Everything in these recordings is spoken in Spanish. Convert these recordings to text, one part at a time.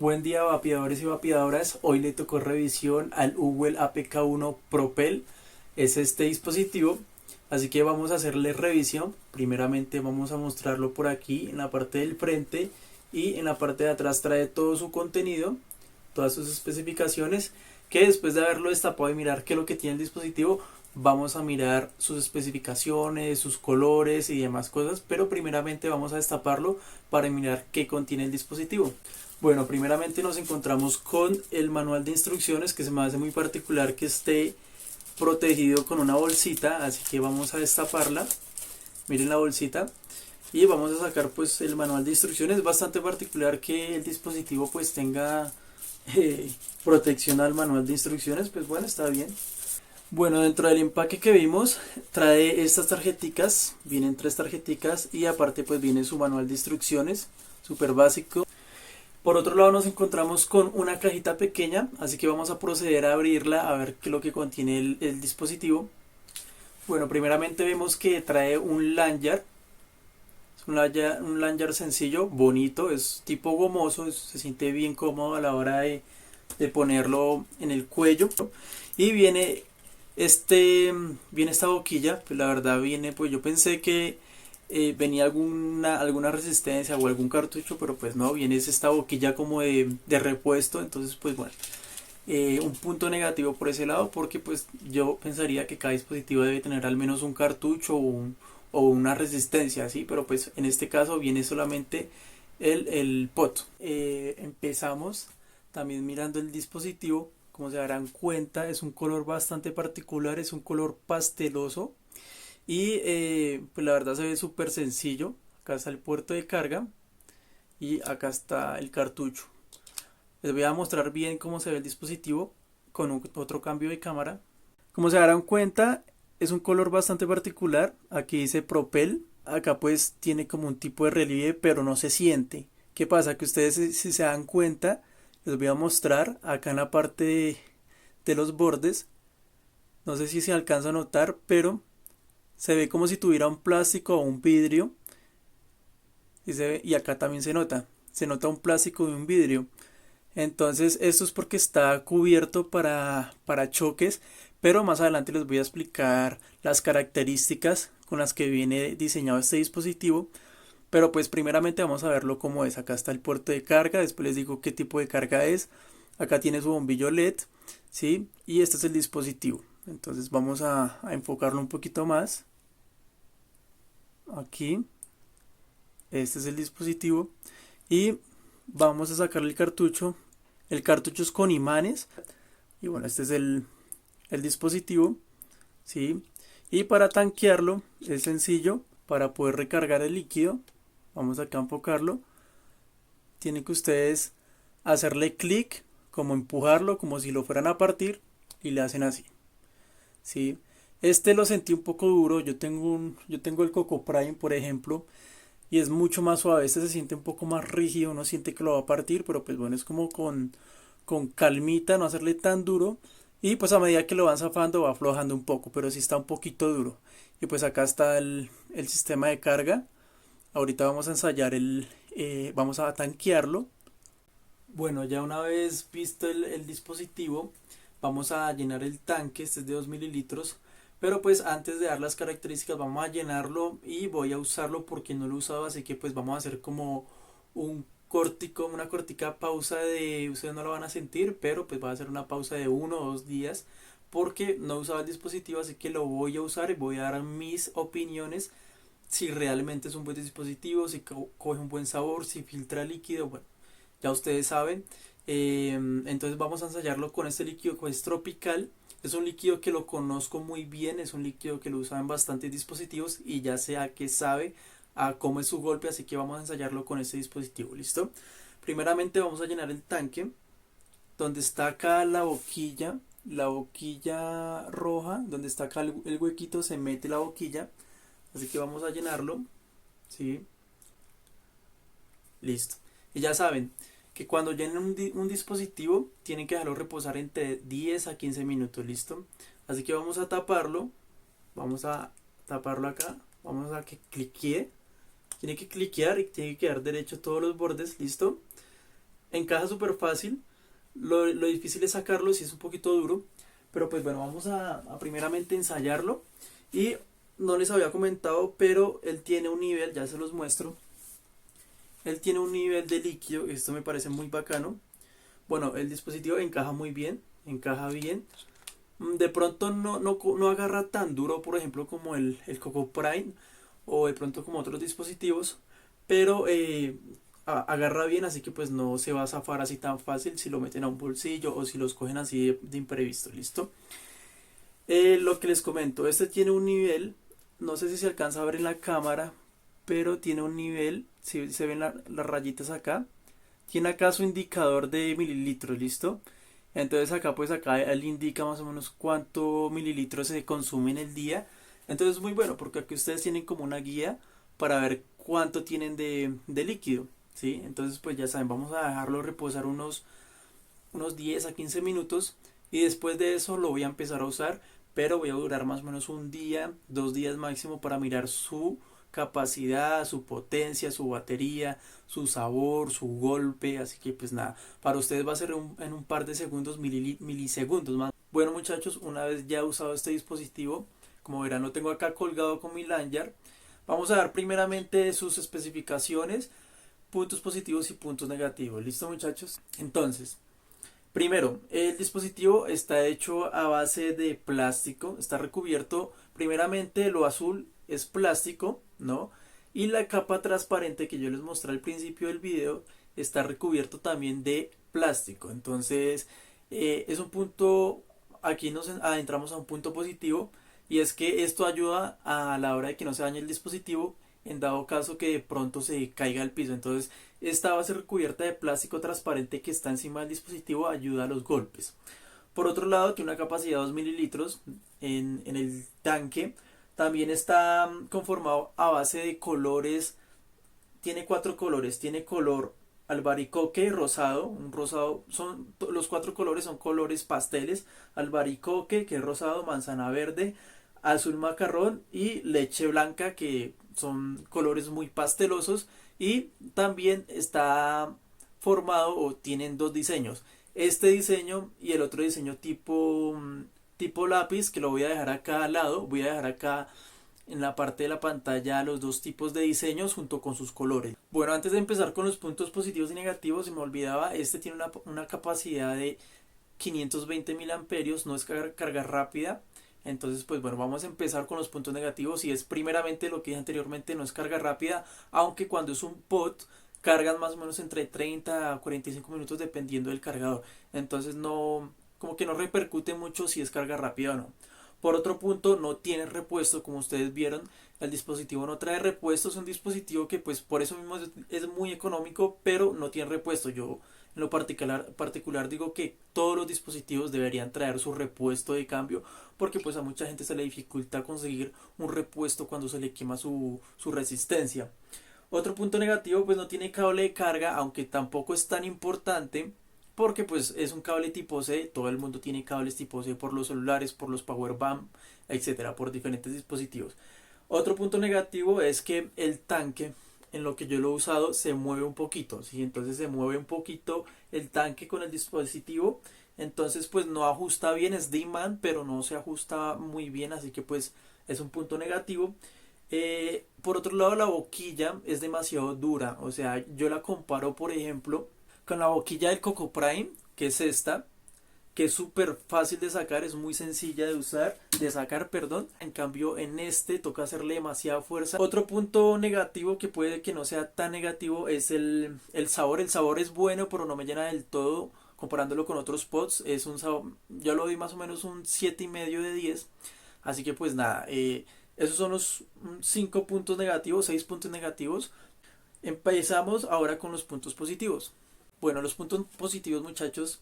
Buen día, vapeadores y vapeadoras. Hoy le tocó revisión al Uwell APK1 Propel. Es este dispositivo, así que vamos a hacerle revisión. Primeramente vamos a mostrarlo por aquí en la parte del frente, y en la parte de atrás trae todo su contenido, todas sus especificaciones, que después de haberlo destapado y mirar qué es lo que tiene el dispositivo, vamos a mirar sus especificaciones, sus colores y demás cosas, pero primeramente vamos a destaparlo para mirar qué contiene el dispositivo. Bueno, primeramente nos encontramos con el manual de instrucciones, que se me hace muy particular que esté protegido con una bolsita, así que vamos a destaparla. Miren la bolsita y vamos a sacar pues el manual de instrucciones. Es bastante particular que el dispositivo pues tenga protección al manual de instrucciones, pues bueno, está bien. Bueno, dentro del empaque que vimos trae estas tarjeticas, vienen 3 tarjeticas y aparte pues viene su manual de instrucciones, súper básico. Por otro lado nos encontramos con una cajita pequeña, así que vamos a proceder a abrirla a ver qué es lo que contiene el dispositivo. Bueno, primeramente vemos que trae un lanyard. Es un lanyard sencillo, bonito, es tipo gomoso, se siente bien cómodo a la hora de ponerlo en el cuello. Y viene esta boquilla, pues la verdad viene, pues yo pensé que venía alguna resistencia o algún cartucho, pero pues no, viene esta boquilla como de repuesto. Entonces pues bueno, un punto negativo por ese lado, porque pues yo pensaría que cada dispositivo debe tener al menos un cartucho o una resistencia, ¿sí? Pero pues en este caso viene solamente el pot. Empezamos también mirando el dispositivo. Como se darán cuenta, es un color bastante particular, es un color pasteloso. Y pues la verdad se ve súper sencillo. Acá está el puerto de carga y acá está el cartucho. Les voy a mostrar bien cómo se ve el dispositivo con otro cambio de cámara. Como se darán cuenta, es un color bastante particular. Aquí dice Propel. Acá pues tiene como un tipo de relieve, pero no se siente. ¿Qué pasa? Que ustedes, si se dan cuenta, les voy a mostrar acá en la parte de los bordes. No sé si se alcanza a notar, pero se ve como si tuviera un plástico o un vidrio. Y acá también se nota un plástico y un vidrio. Entonces esto es porque está cubierto para choques, pero más adelante les voy a explicar las características con las que viene diseñado este dispositivo. Pero pues primeramente vamos a verlo como es. Acá está el puerto de carga, después les digo qué tipo de carga es. Acá tiene su bombillo LED, ¿sí? Y este es el dispositivo. Entonces vamos a enfocarlo un poquito más. Aquí, este es el dispositivo y vamos a sacarle el cartucho. El cartucho es con imanes. Y bueno, este es el dispositivo, ¿sí? Y para tanquearlo es sencillo. Para poder recargar el líquido, vamos acá a enfocarlo. Tienen que ustedes hacerle clic, como empujarlo, como si lo fueran a partir, y le hacen así, ¿sí? Este lo sentí un poco duro. Yo tengo el Coco Prime, por ejemplo, y es mucho más suave. Este se siente un poco más rígido, uno siente que lo va a partir, pero pues bueno, es como con calmita, no hacerle tan duro. Y pues a medida que lo van zafando va aflojando un poco, pero sí está un poquito duro. Y pues acá está el sistema de carga. Ahorita vamos a ensayar vamos a tanquearlo. Bueno, ya una vez visto el dispositivo, vamos a llenar el tanque. Este es de 2 mililitros. Pero pues antes de dar las características vamos a llenarlo y voy a usarlo porque no lo he usado, así que pues vamos a hacer como una cortica pausa ustedes no lo van a sentir, pero pues va a ser una pausa de 1 o 2 días porque no he usado el dispositivo, así que lo voy a usar y voy a dar mis opiniones si realmente es un buen dispositivo, si coge un buen sabor, si filtra líquido. Bueno, ya ustedes saben. Entonces vamos a ensayarlo con este líquido que es tropical. Es un líquido que lo conozco muy bien, es un líquido que lo usan en bastantes dispositivos y ya sé a qué sabe, a cómo es su golpe, así que vamos a ensayarlo con este dispositivo. ¿Listo? Primeramente vamos a llenar el tanque. Donde está acá la boquilla roja, donde está acá el huequito, se mete la boquilla. Así que vamos a llenarlo. ¿Sí? Listo. Y ya saben que cuando llenen un dispositivo tienen que dejarlo reposar entre 10 a 15 minutos. ¿Listo? Así que vamos a taparlo. Vamos a taparlo acá. Vamos a que cliquee. Tiene que cliquear y tiene que quedar derecho todos los bordes. ¿Listo? encaja súper fácil. Lo difícil es sacarlo, si es un poquito duro. Pero pues bueno, vamos a primeramente ensayarlo. Y no les había comentado, pero él tiene un nivel, ya se los muestro. Él tiene un nivel de líquido, esto me parece muy bacano. Bueno, el dispositivo encaja muy bien, encaja bien. De pronto no agarra tan duro, por ejemplo, como el Coco Prime o de pronto como otros dispositivos, pero agarra bien, así que pues no se va a zafar así tan fácil si lo meten a un bolsillo o si los cogen así de imprevisto, ¿listo? Lo que les comento, este tiene un nivel, no sé si se alcanza a ver en la cámara, pero tiene un nivel, si se ven las rayitas acá, tiene acá su indicador de mililitros, ¿listo? Entonces acá pues acá él indica más o menos cuánto mililitros se consume en el día. Entonces es muy bueno porque aquí ustedes tienen como una guía para ver cuánto tienen de líquido, ¿sí? Entonces pues ya saben, vamos a dejarlo reposar unos 10 a 15 minutos y después de eso lo voy a empezar a usar, pero voy a durar más o menos un día, 2 días máximo para mirar su capacidad, su potencia, su batería, su sabor, su golpe, así que pues nada, para ustedes va a ser en un par de segundos, milisegundos más. Bueno muchachos, una vez ya he usado este dispositivo, como verán lo tengo acá colgado con mi lanyard, vamos a dar primeramente sus especificaciones, puntos positivos y puntos negativos, ¿listo muchachos? Entonces, primero, el dispositivo está hecho a base de plástico, está recubierto, primeramente lo azul es plástico, ¿no? Y la capa transparente que yo les mostré al principio del video está recubierto también de plástico. Entonces, es un punto, aquí nos adentramos a un punto positivo y es que esto ayuda a la hora de que no se dañe el dispositivo en dado caso que de pronto se caiga al piso. Entonces, esta base recubierta de plástico transparente que está encima del dispositivo ayuda a los golpes. Por otro lado, tiene una capacidad de 2 mililitros en el tanque. También está conformado a base de colores. Tiene 4 colores. Tiene color albaricoque rosado. Un rosado. Los 4 colores son colores pasteles. Albaricoque, que es rosado, manzana verde, azul macarrón y leche blanca, que son colores muy pastelosos. Y también está formado o tienen dos diseños. Este diseño y el otro diseño tipo lápiz, que lo voy a dejar acá al lado. Voy a dejar acá en la parte de la pantalla los dos tipos de diseños junto con sus colores. Bueno, antes de empezar con los puntos positivos y negativos, se me olvidaba, este tiene una capacidad de 520 mil amperios, no es carga rápida. Entonces, pues bueno, vamos a empezar con los puntos negativos. Y es primeramente lo que dije anteriormente, no es carga rápida, aunque cuando es un pod cargan más o menos entre 30 a 45 minutos dependiendo del cargador. Entonces no, como que no repercute mucho si es carga rápida o no. Por otro punto, no tiene repuesto, como ustedes vieron, el dispositivo no trae repuesto, es un dispositivo que pues por eso mismo es muy económico, pero no tiene repuesto. Yo en lo particular digo que todos los dispositivos deberían traer su repuesto de cambio, porque pues a mucha gente se le dificulta conseguir un repuesto cuando se le quema su resistencia. Otro punto negativo, pues no tiene cable de carga, aunque tampoco es tan importante, porque pues es un cable tipo C. Todo el mundo tiene cables tipo C por los celulares, por los power bank, etcétera, por diferentes dispositivos. Otro punto negativo es que el tanque, en lo que yo lo he usado, se mueve un poquito, ¿sí? Entonces se mueve un poquito el tanque con el dispositivo, entonces pues no ajusta bien, es de imán, pero no se ajusta muy bien, así que pues es un punto negativo. Por otro lado, la boquilla es demasiado dura, o sea, yo la comparo por ejemplo con la boquilla del Coco Prime, que es esta, que es súper fácil de sacar, es muy sencilla de sacar, perdón. En cambio en este toca hacerle demasiada fuerza. Otro punto negativo, que puede que no sea tan negativo, es el sabor. El sabor es bueno, pero no me llena del todo comparándolo con otros pods. Es un sabor, yo lo doy más o menos un 7,5 de 10. Así que pues nada, esos son los 5 puntos negativos, 6 puntos negativos. Empezamos ahora con los puntos positivos. Bueno, los puntos positivos, muchachos,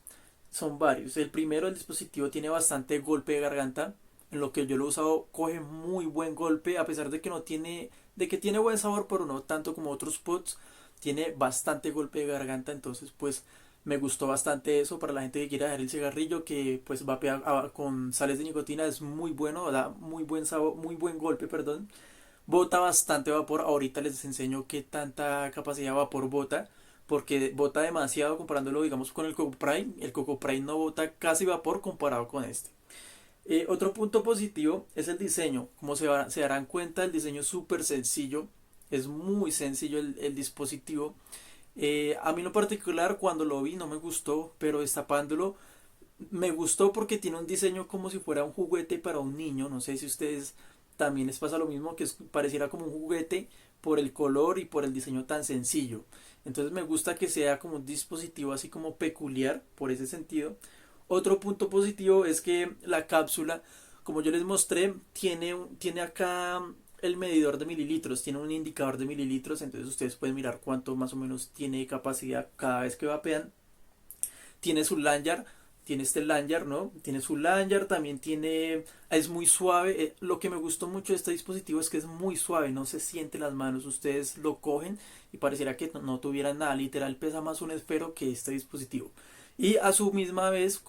son varios. El primero, el dispositivo tiene bastante golpe de garganta. En lo que yo lo he usado, coge muy buen golpe, a pesar de que no tiene, de que tiene buen sabor, pero no tanto como otros pods. Tiene bastante golpe de garganta, entonces pues me gustó bastante eso para la gente que quiera dejar el cigarrillo, que pues vapea con sales de nicotina, es muy bueno, da muy buen sabor, muy buen golpe, perdón. Bota bastante vapor. Ahorita les enseño qué tanta capacidad de vapor bota. porque bota demasiado comparándolo, digamos, con el Coco Prime. El Coco Prime no bota casi vapor comparado con este. Otro punto positivo es el diseño. Como se darán cuenta, el diseño es súper sencillo. Es muy sencillo el dispositivo. A mí en lo particular cuando lo vi no me gustó, pero destapándolo me gustó porque tiene un diseño como si fuera un juguete para un niño. No sé si a ustedes también les pasa lo mismo, que pareciera como un juguete por el color y por el diseño tan sencillo. Entonces me gusta que sea como un dispositivo así como peculiar por ese sentido. Otro punto positivo es que la cápsula, como yo les mostré, tiene acá el medidor de mililitros, tiene un indicador de mililitros, entonces ustedes pueden mirar cuánto más o menos tiene capacidad cada vez que vapean. Tiene su lanyard, tiene este lanyard, ¿no? Tiene su lanyard, también tiene, es muy suave. Lo que me gustó mucho de este dispositivo es que es muy suave, no se siente en las manos. Ustedes lo cogen y pareciera que no tuvieran nada, literal pesa más un esfero que este dispositivo. Y a su misma vez,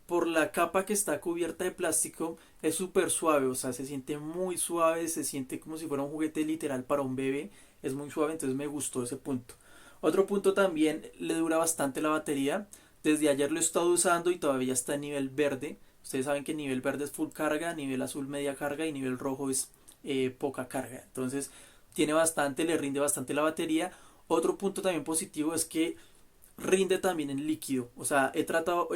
por la capa que está cubierta de plástico, es súper suave, o sea, se siente muy suave, se siente como si fuera un juguete literal para un bebé, es muy suave, entonces me gustó ese punto. Otro punto también, le dura bastante la batería. Desde ayer lo he estado usando y todavía está en nivel verde. Ustedes saben que nivel verde es full carga, nivel azul media carga y nivel rojo es poca carga. Entonces tiene bastante, le rinde bastante la batería. Otro punto también positivo es que rinde también en líquido. O sea, he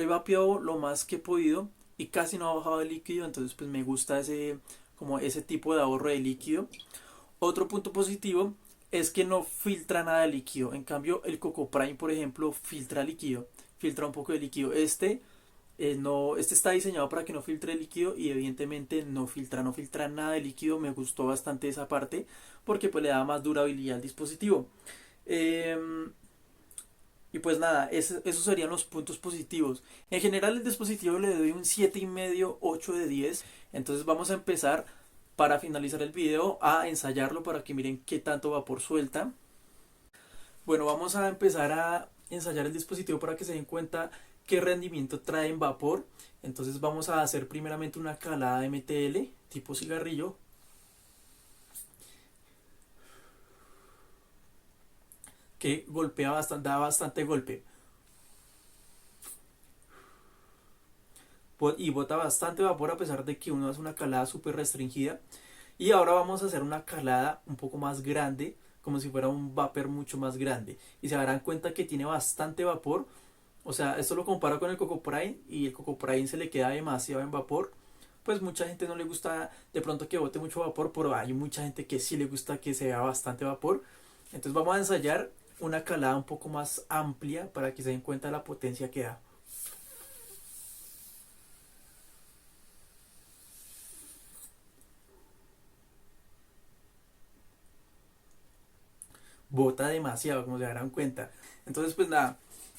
vapeado lo más que he podido y casi no ha bajado el líquido. Entonces pues me gusta como ese tipo de ahorro de líquido. Otro punto positivo es que no filtra nada de líquido. En cambio, el Coco Prime, por ejemplo, filtra líquido. Filtra un poco de líquido. No, este está diseñado para que no filtre líquido y evidentemente no filtra nada de líquido. Me gustó bastante esa parte porque pues le da más durabilidad al dispositivo. Eh, y pues nada, esos serían los puntos positivos. En general el dispositivo le doy un 7,5, 8 de 10. Entonces vamos a empezar para finalizar el video a ensayarlo para que miren qué tanto vapor suelta. Bueno, vamos a empezar a ensayar el dispositivo para que se den cuenta qué rendimiento trae en vapor. Entonces vamos a hacer primeramente una calada MTL tipo cigarrillo. Que golpea bastante, da bastante golpe. Y bota bastante vapor a pesar de que uno hace una calada súper restringida. Y ahora vamos a hacer una calada un poco más grande, como si fuera un vapor mucho más grande. Y se darán cuenta que tiene bastante vapor. O sea, esto lo comparo con el Coco Prime y el Coco Prime se le queda demasiado en vapor. Pues mucha gente no le gusta de pronto que bote mucho vapor, pero hay mucha gente que sí le gusta que se vea bastante vapor. Entonces vamos a ensayar una calada un poco más amplia para que se den cuenta de la potencia que da. Bota demasiado, como se darán cuenta. Entonces pues nada,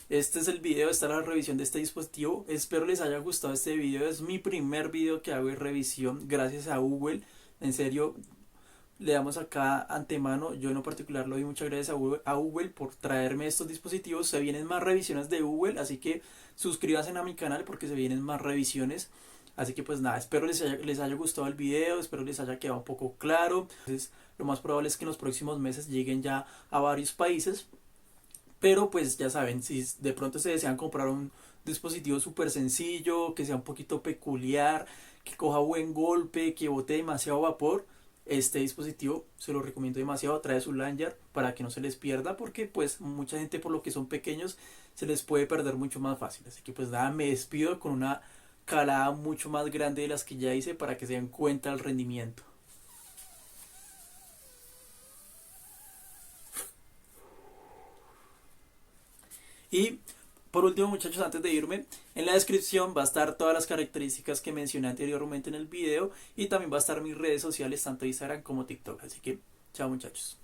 este es el video, esta es la revisión de este dispositivo. Espero les haya gustado este video, es mi primer video que hago de revisión gracias a Google. En serio, le damos acá antemano, yo en lo particular le doy muchas gracias a Google por traerme estos dispositivos. Se vienen más revisiones de Google, así que suscríbanse a mi canal porque se vienen más revisiones. Así que pues nada, espero les haya gustado el video, espero les haya quedado un poco claro. Entonces lo más probable es que en los próximos meses lleguen ya a varios países. Pero pues ya saben, si de pronto se desean comprar un dispositivo súper sencillo, que sea un poquito peculiar, que coja buen golpe, que bote demasiado vapor, este dispositivo se lo recomiendo demasiado. Trae su lanyard para que no se les pierda, porque pues mucha gente, por lo que son pequeños, se les puede perder mucho más fácil. Así que pues nada, me despido con una calada mucho más grande de las que ya hice para que se den cuenta del rendimiento. Y por último, muchachos, antes de irme, en la descripción va a estar todas las características que mencioné anteriormente en el video y también va a estar mis redes sociales, tanto Instagram como TikTok. Así que, chao muchachos.